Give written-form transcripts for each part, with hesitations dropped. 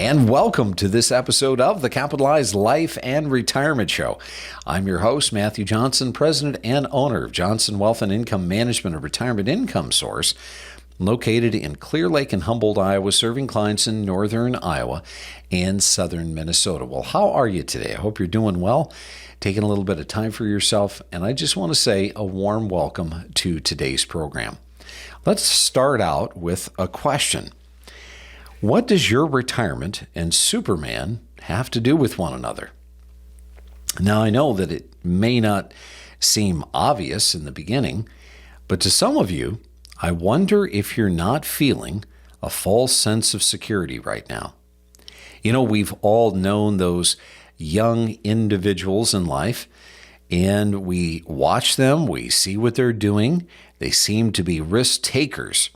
And welcome to this episode of the Capitalized Life and Retirement Show. I'm your host, Matthew Johnson, president and owner of Johnson Wealth and Income Management, a retirement income source located in Clear Lake and Humboldt, Iowa, serving clients in northern Iowa and southern Minnesota. Well, how are you today? I hope you're doing well, taking a little bit of time for yourself, and I just want to say a warm welcome to today's program. Let's start out with a question. What does your retirement and Superman have to do with one another? Now, I know that it may not seem obvious in the beginning, but to some of you, I wonder if you're not feeling a false sense of security right now. You know, we've all known those young individuals in life, and we watch them, we see what they're doing. They seem to be risk takers.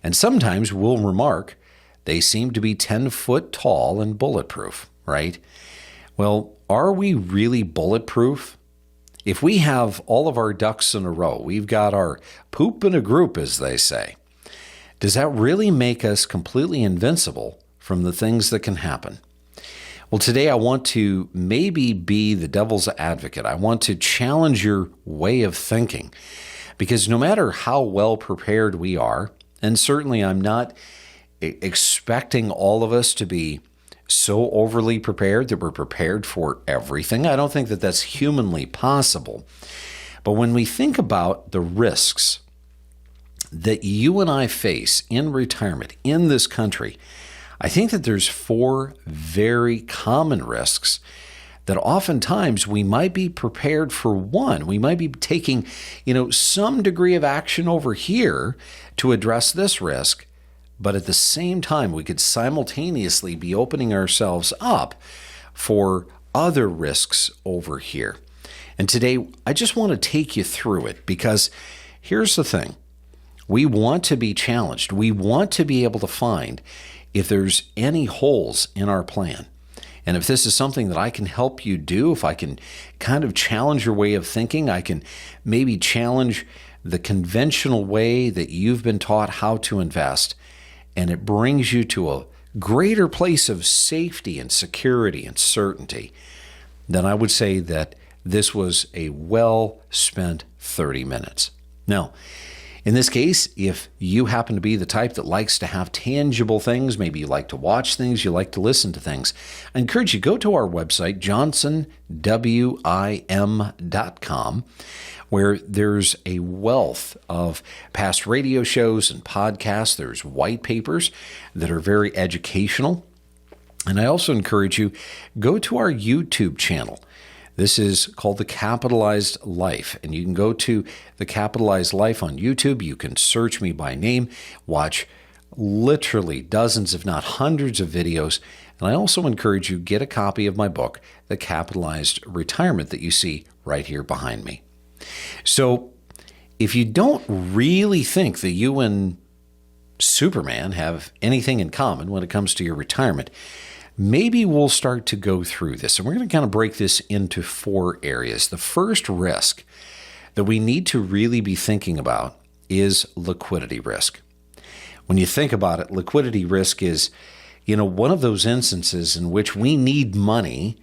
And sometimes we'll remark, they seem to be 10 foot tall and bulletproof, right? Well, are we really bulletproof? If we have all of our ducks in a row, we've got our poop in a group, as they say, does that really make us completely invincible from the things that can happen? Well, today I want to maybe be the devil's advocate. I want to challenge your way of thinking, because no matter how well prepared we are, and certainly I'm not expecting all of us to be so overly prepared that we're prepared for everything. I don't think that that's humanly possible. But when we think about the risks that you and I face in retirement in this country, I think that there's 4 very common risks that oftentimes we might be prepared for one. We might be taking, some degree of action over here to address this risk. But at the same time, we could simultaneously be opening ourselves up for other risks over here. And today, I just want to take you through it, because here's the thing. We want to be challenged. We want to be able to find if there's any holes in our plan. And if this is something that I can help you do, if I can kind of challenge your way of thinking, I can maybe challenge the conventional way that you've been taught how to invest, and it brings you to a greater place of safety and security and certainty, then I would say that this was a well-spent 30 minutes. Now, in this case, if you happen to be the type that likes to have tangible things, maybe you like to watch things, you like to listen to things, I encourage you to go to our website, johnsonwim.com, where there's a wealth of past radio shows and podcasts. There's white papers that are very educational. And I also encourage you, go to our YouTube channel. This is called The Capitalized Life, and you can go to The Capitalized Life on YouTube. You can search me by name, watch literally dozens, if not hundreds of videos. And I also encourage you, get a copy of my book, The Capitalized Retirement, that you see right here behind me. So if you don't really think that you and Superman have anything in common when it comes to your retirement, maybe we'll start to go through this. And we're going to kind of break this into 4 areas. The first risk that we need to really be thinking about is liquidity risk. When you think about it, liquidity risk is, one of those instances in which we need money,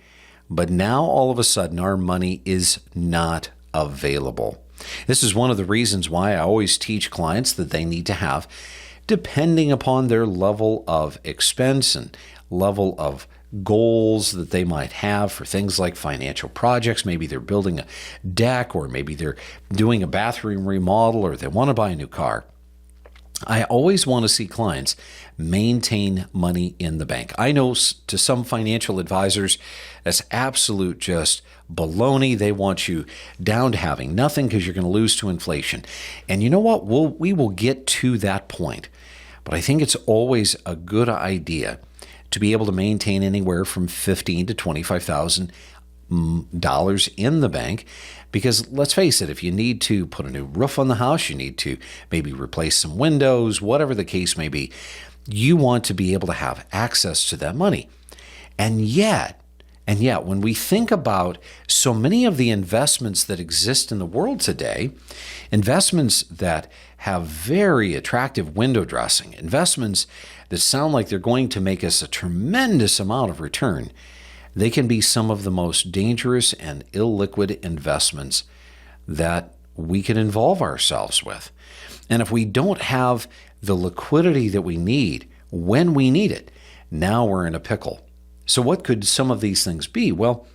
but now all of a sudden our money is not available. This is one of the reasons why I always teach clients that they need to have, depending upon their level of expense and level of goals that they might have for things like financial projects. Maybe they're building a deck, or maybe they're doing a bathroom remodel, or they want to buy a new car. I always want to see clients maintain money in the bank. I know to some financial advisors, that's absolute just baloney. They want you down to having nothing because you're going to lose to inflation. And you know what? We will get to that point. But I think it's always a good idea to be able to maintain anywhere from $15,000 to $25,000 in the bank. Because let's face it, if you need to put a new roof on the house, you need to maybe replace some windows, whatever the case may be, you want to be able to have access to that money. And yet, And yet, when we think about so many of the investments that exist in the world today, investments that have very attractive window dressing, investments that sound like they're going to make us a tremendous amount of return, they can be some of the most dangerous and illiquid investments that we can involve ourselves with. And if we don't have the liquidity that we need when we need it, now we're in a pickle. So what could some of these things be? Well,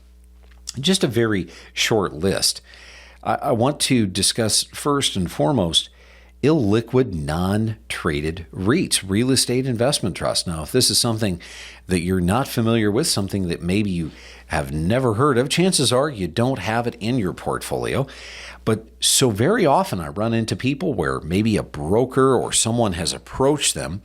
just a very short list. I want to discuss first and foremost illiquid, non-traded REITs, real estate investment trusts. Now, if this is something that you're not familiar with, something that maybe you have never heard of, chances are you don't have it in your portfolio. But so very often I run into people where maybe a broker or someone has approached them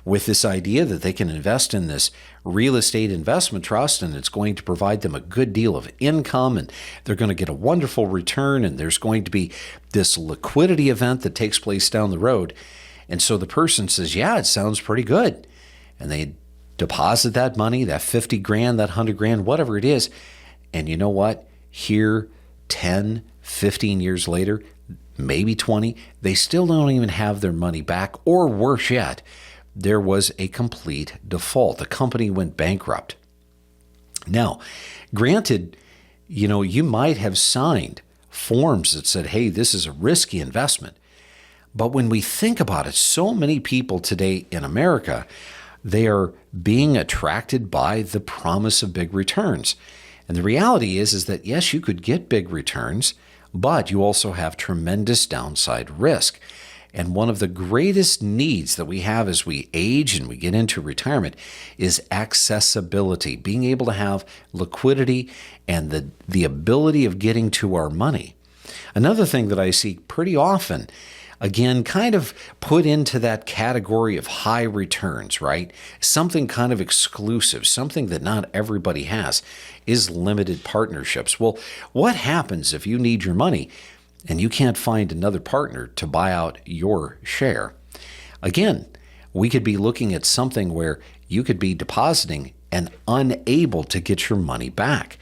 with this idea that they can invest in this real estate investment trust and it's going to provide them a good deal of income and they're going to get a wonderful return and there's going to be this liquidity event that takes place down the road. And so the person says, yeah, it sounds pretty good. And they deposit that money, that 50 grand, that 100 grand, whatever it is. And you know what? Here, 10, 15 years later, maybe 20, they still don't even have their money back, or worse yet, there was a complete default. The company went bankrupt. Now, granted, you might have signed forms that said, hey, this is a risky investment. But when we think about it, so many people today in America, they are being attracted by the promise of big returns. And the reality is that, yes, you could get big returns, but you also have tremendous downside risk. And one of the greatest needs that we have as we age and we get into retirement is accessibility, being able to have liquidity and the ability of getting to our money. Another thing that I see pretty often, again, kind of put into that category of high returns, right? Something kind of exclusive, something that not everybody has, is limited partnerships. Well, what happens if you need your money and you can't find another partner to buy out your share? Again, we could be looking at something where you could be depositing and unable to get your money back.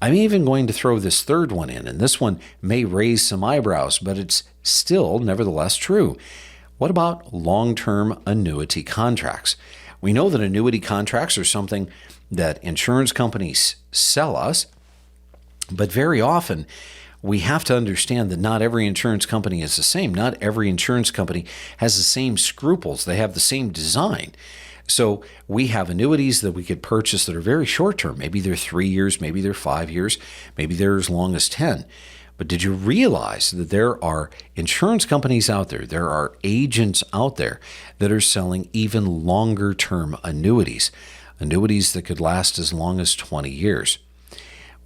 I'm even going to throw this third one in, and this one may raise some eyebrows, but it's still nevertheless true. What about long-term annuity contracts? We know that annuity contracts are something that insurance companies sell us, but very often we have to understand that not every insurance company is the same. Not every insurance company has the same scruples. They have the same design. So we have annuities that we could purchase that are very short term. Maybe they're 3 years, maybe they're 5 years, maybe they're as long as 10. But did you realize that there are insurance companies out there, there are agents out there that are selling even longer term annuities, annuities that could last as long as 20 years?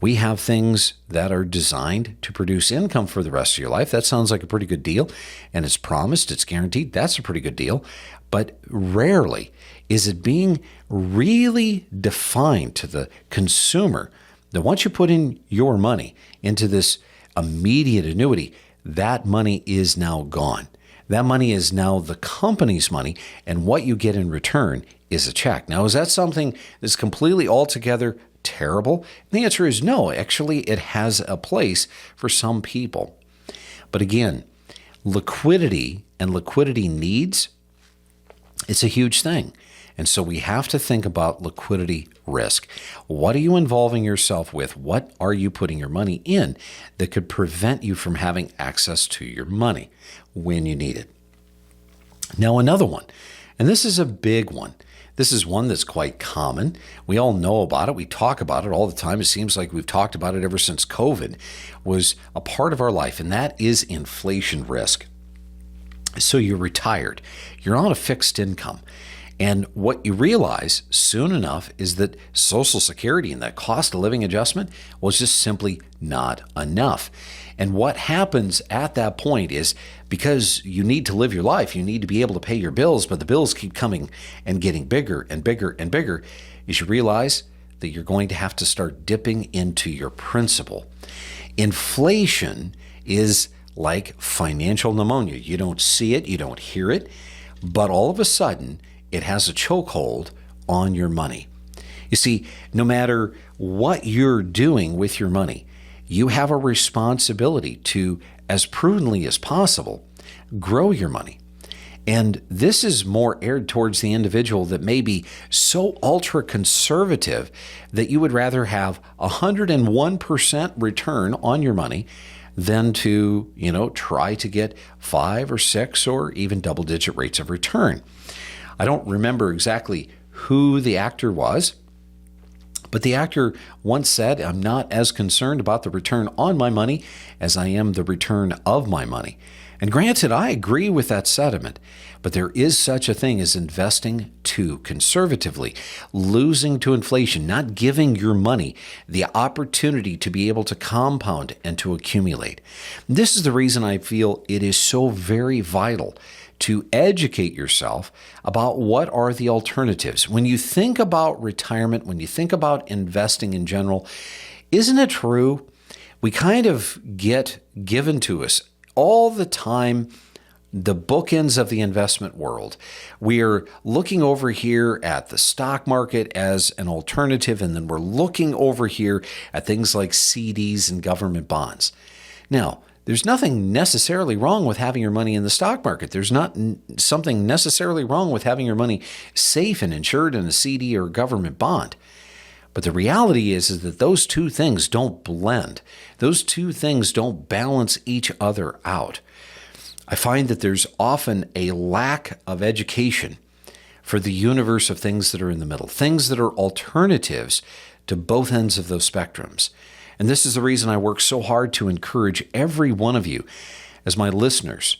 We have things that are designed to produce income for the rest of your life. That sounds like a pretty good deal, and it's promised, it's guaranteed. That's a pretty good deal. But rarely is it being really defined to the consumer that once you put in your money into this immediate annuity, that money is now gone. That money is now the company's money, and what you get in return is a check. Now, is that something that's completely altogether terrible? The answer is no. Actually, it has a place for some people. But again, liquidity and liquidity needs, it's a huge thing. And so we have to think about liquidity risk. What are you involving yourself with? What are you putting your money in that could prevent you from having access to your money when you need it? Now, another one, and this is a big one. This is one that's quite common. We all know about it. We talk about it all the time. It seems like we've talked about it ever since COVID was a part of our life, and that is inflation risk. So you're retired. You're on a fixed income. And what you realize soon enough is that Social Security and that cost of living adjustment was just simply not enough. And what happens at that point is, because you need to live your life, you need to be able to pay your bills, but the bills keep coming and getting bigger and bigger and bigger, is you realize that you're going to have to start dipping into your principal. Inflation is like financial pneumonia. You don't see it, you don't hear it, but all of a sudden, it has a chokehold on your money. You see, no matter what you're doing with your money, you have a responsibility to, as prudently as possible, grow your money. And this is more aired towards the individual that may be so ultra conservative that you would rather have 101% return on your money than to, try to get 5 or 6 or even double-digit rates of return. I don't remember exactly who the actor was, but the actor once said, "I'm not as concerned about the return on my money as I am the return of my money." And granted, I agree with that sentiment, but there is such a thing as investing too conservatively, losing to inflation, not giving your money the opportunity to be able to compound and to accumulate. This is the reason I feel it is so very vital to educate yourself about what are the alternatives. When you think about retirement, when you think about investing in general, isn't it true? We kind of get given to us all the time the bookends of the investment world. We are looking over here at the stock market as an alternative, and then we're looking over here at things like CDs and government bonds. Now, there's nothing necessarily wrong with having your money in the stock market. There's not something necessarily wrong with having your money safe and insured in a CD or government bond. But the reality is that those two things don't blend. Those two things don't balance each other out. I find that there's often a lack of education for the universe of things that are in the middle, things that are alternatives to both ends of those spectrums. And this is the reason I work so hard to encourage every one of you as my listeners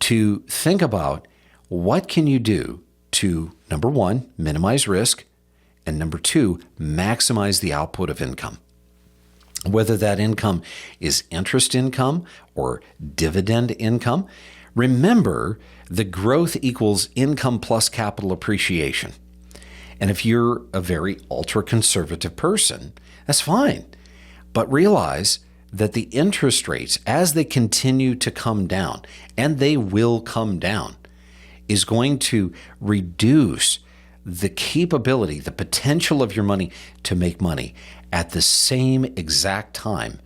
to think about what can you do to, number one, minimize risk, and number two, maximize the output of income. Whether that income is interest income or dividend income, remember the growth equals income plus capital appreciation. And if you're a very ultra-conservative person, that's fine. But realize that the interest rates, as they continue to come down, and they will come down, is going to reduce the capability, the potential of your money to make money at the same exact time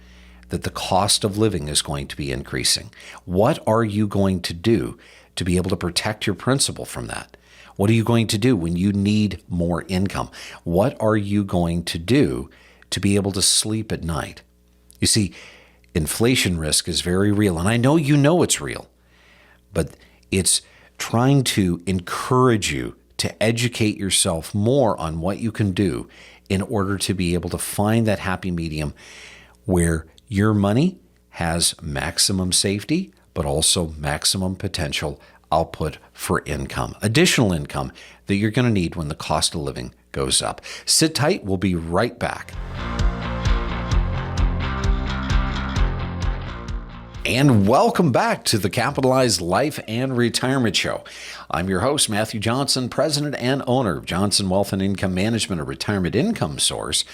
that the cost of living is going to be increasing. What are you going to do to be able to protect your principal from that? What are you going to do when you need more income? What are you going to do to be able to sleep at night? You see, inflation risk is very real, and I know you know it's real, but it's trying to encourage you to educate yourself more on what you can do in order to be able to find that happy medium where your money has maximum safety, but also maximum potential output for income, additional income that you're going to need when the cost of living goes up. Sit tight. We'll be right back. And welcome back to the Capitalized Life and Retirement Show. I'm your host, Matthew Johnson, president and owner of Johnson Wealth and Income Management, a retirement income source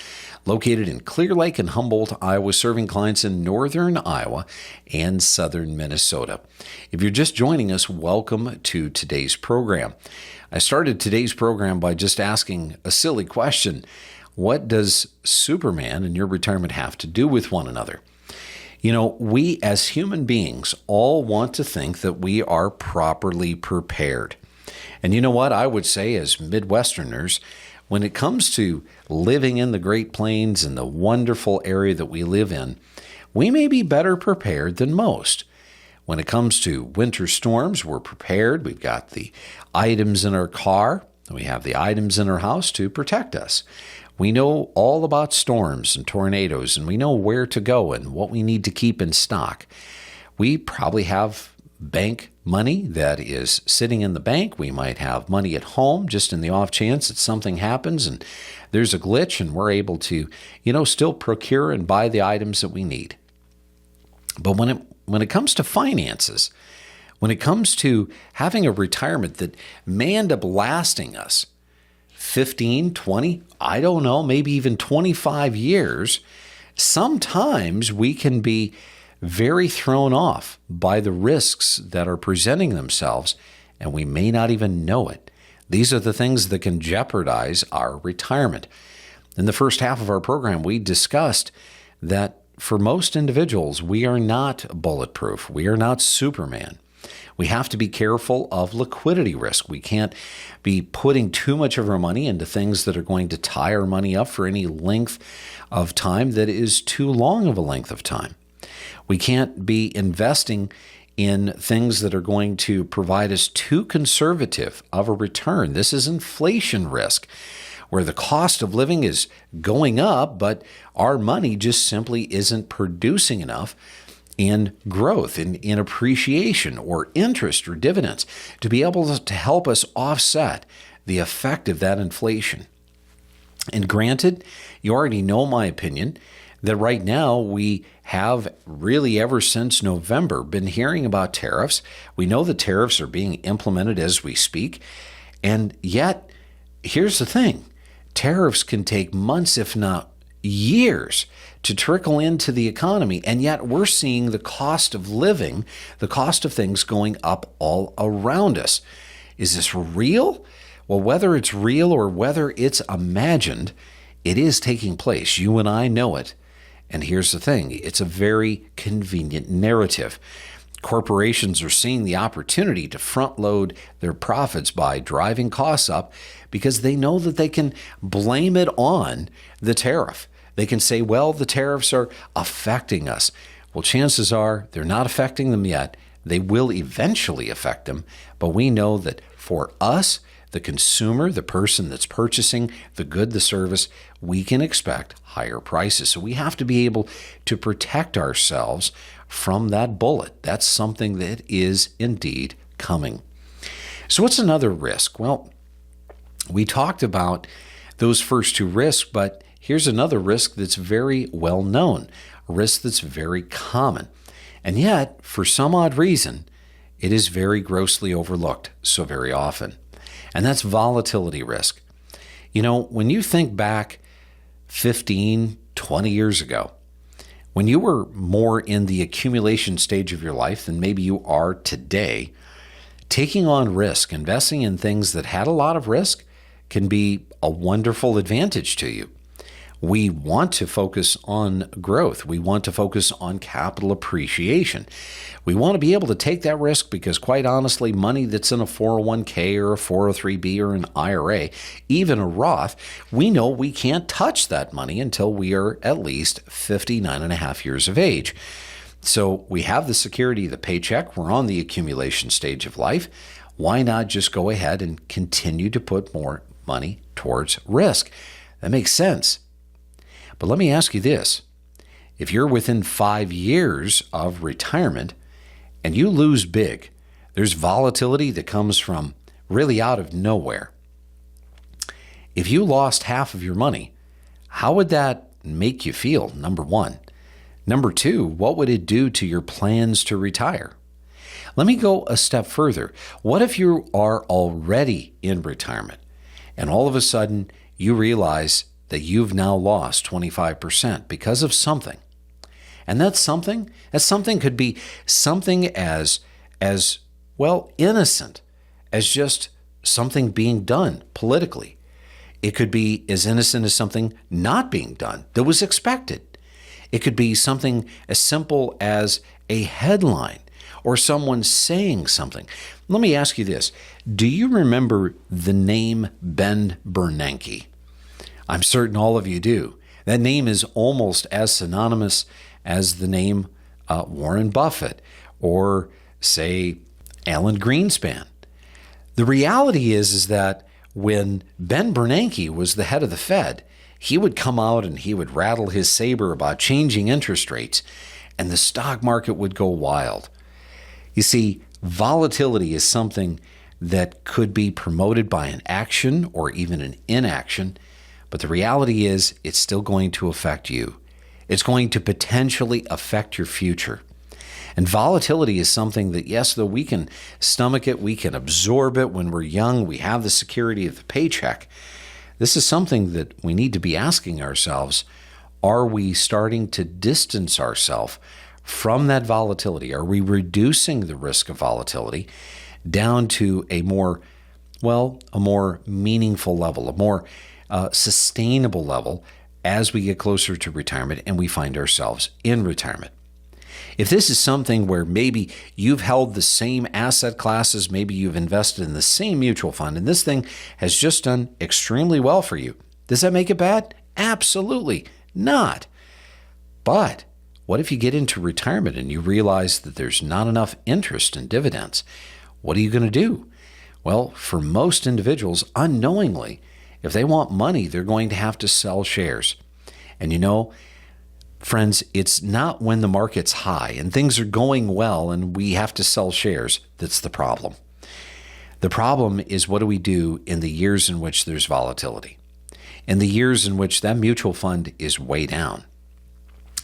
located in Clear Lake and Humboldt, Iowa, serving clients in northern Iowa and southern Minnesota. If you're just joining us, welcome to today's program. I started today's program by just asking a silly question. What does Superman and your retirement have to do with one another? You know, we as human beings all want to think that we are properly prepared. And you know what? I would say as Midwesterners, when it comes to living in the Great Plains and the wonderful area that we live in, we may be better prepared than most. When it comes to winter storms, we're prepared. We've got the items in our car. We have the items in our house to protect us. We know all about storms and tornadoes, and we know where to go and what we need to keep in stock. We probably have bank money that is sitting in the bank. We might have money at home just in the off chance that something happens and there's a glitch and we're able to, still procure and buy the items that we need. But when it comes to finances, when it comes to having a retirement that may end up lasting us 15, 20, I don't know, maybe even 25 years, sometimes we can be very thrown off by the risks that are presenting themselves, and we may not even know it. These are the things that can jeopardize our retirement. In the first half of our program, we discussed that for most individuals, we are not bulletproof. We are not Superman. We have to be careful of liquidity risk. We can't be putting too much of our money into things that are going to tie our money up for any length of time that is too long of a length of time. We can't be investing in things that are going to provide us too conservative of a return. This is inflation risk, where the cost of living is going up, but our money just simply isn't producing enough in growth, in appreciation or interest or dividends to be able to help us offset the effect of that inflation. And granted, you already know my opinion that right now we have really ever since November been hearing about tariffs. We know the tariffs are being implemented as we speak. And yet, here's the thing. Tariffs can take months, if not years, to trickle into the economy. And yet we're seeing the cost of living, the cost of things going up all around us. Is this real? Well, whether it's real or whether it's imagined, it is taking place. You and I know it. And here's the thing. It's a very convenient narrative. Corporations are seeing the opportunity to front load their profits by driving costs up because they know that they can blame it on the tariff. They can say, well, the tariffs are affecting us. Well, chances are they're not affecting them yet. They will eventually affect them. But we know that for us, the consumer, the person that's purchasing the good, the service, we can expect higher prices. So we have to be able to protect ourselves from that bullet. That's something that is indeed coming. So what's another risk? Well, we talked about those first two risks, but here's another risk that's very well known, a risk that's very common. And yet, for some odd reason, it is very grossly overlooked so very often. And that's volatility risk. You know, when you think back 15, 20 years ago, when you were more in the accumulation stage of your life than maybe you are today, taking on risk, investing in things that had a lot of risk can be a wonderful advantage to you. We want to focus on growth. We want to focus on capital appreciation. We want to be able to take that risk because, quite honestly, money that's in a 401k or a 403b or an IRA, even a Roth, we know we can't touch that money until we are at least 59 and a half years of age. So we have the security of the paycheck. We're on the accumulation stage of life. Why not just go ahead and continue to put more money towards risk? That makes sense. But let me ask you this. If you're within 5 years of retirement and you lose big, there's volatility that comes from really out of nowhere. If you lost half of your money, how would that make you feel, number one? Number two, what would it do to your plans to retire? Let me go a step further. What if you are already in retirement and all of a sudden you realize that you've now lost 25% because of something? And that something could be something as well innocent as just something being done politically. It could be as innocent as something not being done that was expected. It could be something as simple as a headline or someone saying something. Let me ask you this. Do you remember the name Ben Bernanke? I'm certain all of you do. That name is almost as synonymous as the name Warren Buffett or, say, Alan Greenspan. The reality is that when Ben Bernanke was the head of the Fed, he would come out and he would rattle his saber about changing interest rates, and the stock market would go wild. You see, volatility is something that could be promoted by an action or even an inaction, but the reality is it's still going to affect you. It's going to potentially affect your future. And volatility is something that, yes, though we can stomach it, we can absorb it when we're young, we have the security of the paycheck. This is something that we need to be asking ourselves, are we starting to distance ourselves from that volatility? Are we reducing the risk of volatility down to a more Well, a more meaningful level, a more sustainable level as we get closer to retirement and we find ourselves in retirement. If this is something where maybe you've held the same asset classes, maybe you've invested in the same mutual fund, and this thing has just done extremely well for you, does that make it bad? Absolutely not. But what if you get into retirement and you realize that there's not enough interest in dividends? What are you going to do? Well, for most individuals, unknowingly, if they want money, they're going to have to sell shares. And you know, friends, it's not when the market's high and things are going well and we have to sell shares that's the problem. The problem is, what do we do in the years in which there's volatility? In the years in which that mutual fund is way down.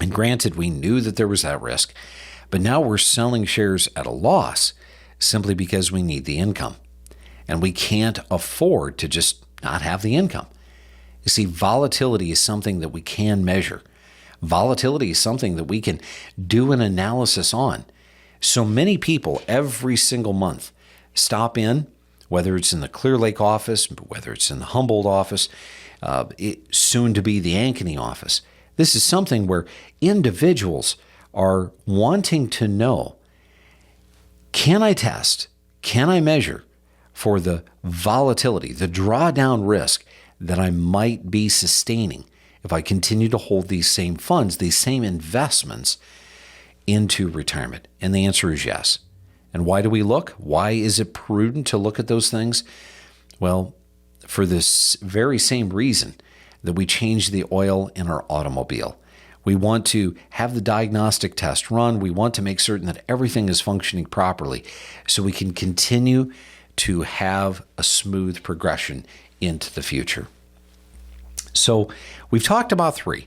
And granted, we knew that there was that risk, but now we're selling shares at a loss simply because we need the income. And we can't afford to just not have the income. You see, volatility is something that we can measure. Volatility is something that we can do an analysis on. So many people every single month stop in, whether it's in the Clear Lake office, whether it's in the Humboldt office, soon to be the Ankeny office. This is something where individuals are wanting to know, can I test, can I measure for the volatility, the drawdown risk that I might be sustaining if I continue to hold these same funds, these same investments into retirement? And the answer is yes. And why do we look? Why is it prudent to look at those things? Well, for this very same reason that we change the oil in our automobile. We want to have the diagnostic test run. We want to make certain that everything is functioning properly so we can continue to have a smooth progression into the future. So we've talked about three.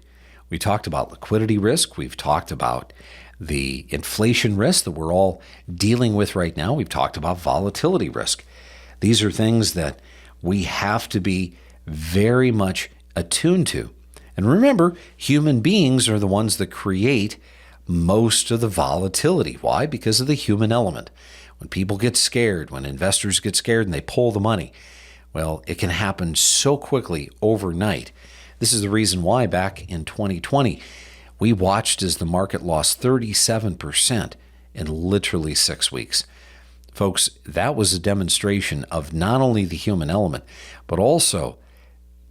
We talked about liquidity risk. We've talked about the inflation risk that we're all dealing with right now. We've talked about volatility risk. These are things that we have to be very much attuned to. And remember, human beings are the ones that create most of the volatility. Why? Because of the human element. When people get scared, when investors get scared and they pull the money, well, it can happen so quickly overnight. This is the reason why back in 2020, we watched as the market lost 37% in literally 6 weeks. Folks, that was a demonstration of not only the human element, but also,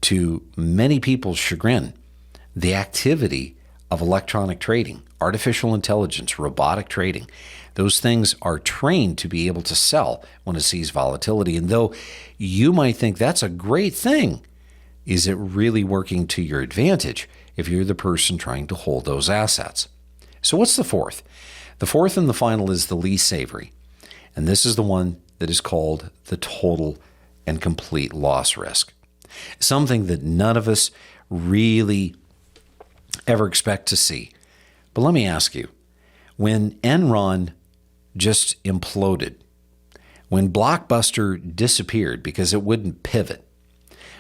to many people's chagrin, the activity of electronic trading, artificial intelligence, robotic trading. Those things are trained to be able to sell when it sees volatility. And though you might think that's a great thing, is it really working to your advantage if you're the person trying to hold those assets? So what's the fourth? The fourth and the final is the least savory. And this is the one that is called the total and complete loss risk. Something that none of us really ever expect to see. But let me ask you, when Enron just imploded, when Blockbuster disappeared because it wouldn't pivot,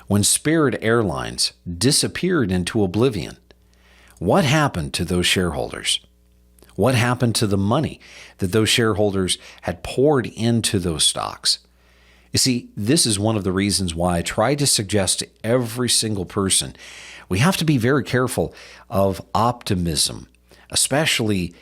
when Spirit Airlines disappeared into oblivion, what happened to those shareholders? What happened to the money that those shareholders had poured into those stocks? You see, this is one of the reasons why I try to suggest to every single person, we have to be very careful of optimism, especially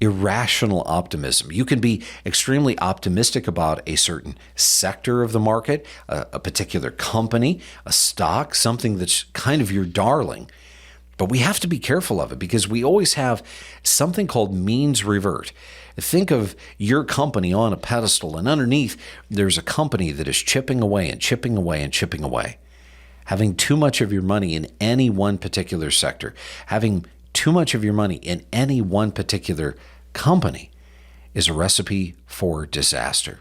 irrational optimism. You can be extremely optimistic about a certain sector of the market, a particular company, a stock, something that's kind of your darling. But we have to be careful of it because we always have something called means revert. Think of your company on a pedestal, and underneath there's a company that is chipping away and chipping away and chipping away. Having too much of your money in any one particular sector, having too much of your money in any one particular company is a recipe for disaster.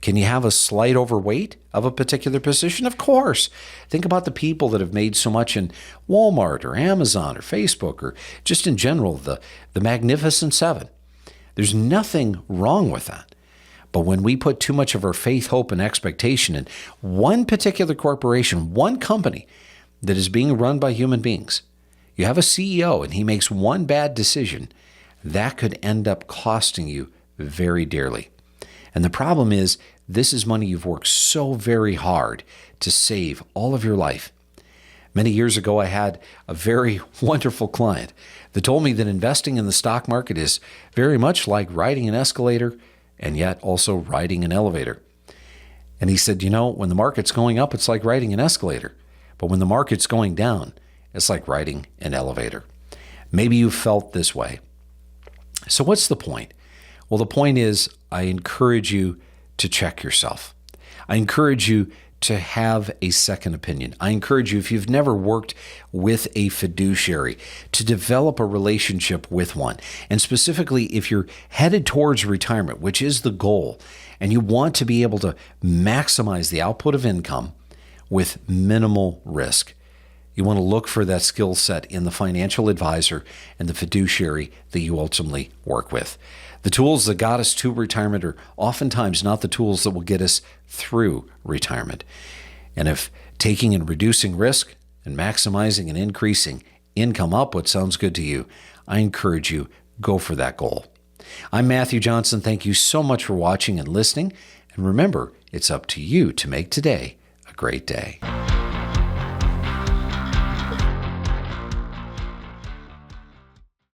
Can you have a slight overweight of a particular position? Of course. Think about the people that have made so much in Walmart or Amazon or Facebook or just in general, the Magnificent Seven. There's nothing wrong with that. But when we put too much of our faith, hope, and expectation in one particular corporation, one company that is being run by human beings, you have a CEO and he makes one bad decision, that could end up costing you very dearly. And the problem is this is money you've worked so very hard to save all of your life. Many years ago, I had a very wonderful client that told me that investing in the stock market is very much like riding an escalator and yet also riding an elevator. And he said, when the market's going up, it's like riding an escalator. But when the market's going down, it's like riding an elevator. Maybe you felt this way. So what's the point? Well, the point is, I encourage you to check yourself. I encourage you to have a second opinion. I encourage you, if you've never worked with a fiduciary, to develop a relationship with one. And specifically, if you're headed towards retirement, which is the goal, and you want to be able to maximize the output of income with minimal risk, you want to look for that skill set in the financial advisor and the fiduciary that you ultimately work with. The tools that got us to retirement are oftentimes not the tools that will get us through retirement. And if taking and reducing risk and maximizing and increasing income output sounds good to you, I encourage you, go for that goal. I'm Matthew Johnson. Thank you so much for watching and listening. And remember, it's up to you to make today a great day.